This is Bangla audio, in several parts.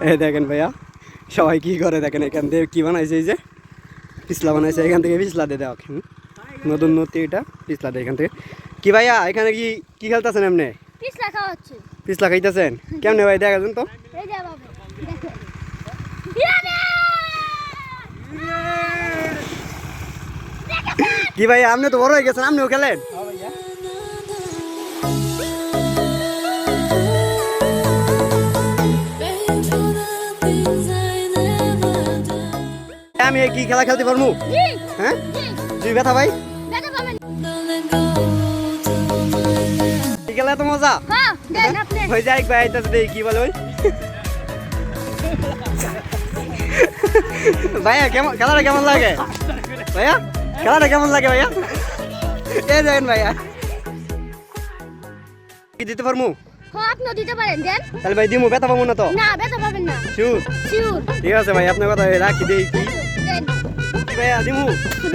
এই দেখেন ভাইয়া সবাই কি করে দেখেন, এখান থেকে কি বানাইছে, এই যে পিছলা বানাইছে, এখান থেকে পিছলা দিয়ে দেওয়া নতুন নতুন এটা পিছলা দেয় এখান থেকে। কি ভাইয়া এখানে কি কি খেলতেছেন এমনি? পিছলা খাওয়া হচ্ছে। পিছলা খাইতেছেন কেমনে ভাই দেখাছেন তো? এই যে বাবা দেখো। কি ভাই আপনি তো বড় হয়ে গেছেন, আপনিও খেলেন? আমি কি খেলা খেলতে পারবো? হ্যাঁ তুই ব্যথা ভাই খেলা তো মজা হয়ে যায় ভাই, কি বলে ওই ভাইয়া কেমন খেলাটা কেমন লাগে ভাইয়া? খেলাটা কেমন লাগে ভাইয়া? এই দেখেন ভাইয়া কি দিতে পারবো? আপনি দিতে পারেন দেন। তাহলে ভাই দিমু, ব্যথা পাবো না তো? না ব্যথা পাবেন না। শিওর? শিওর। ঠিক আছে ভাই আপনার কথা রাখি দেই কি দেন ভাইয়া দিমু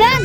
দেন।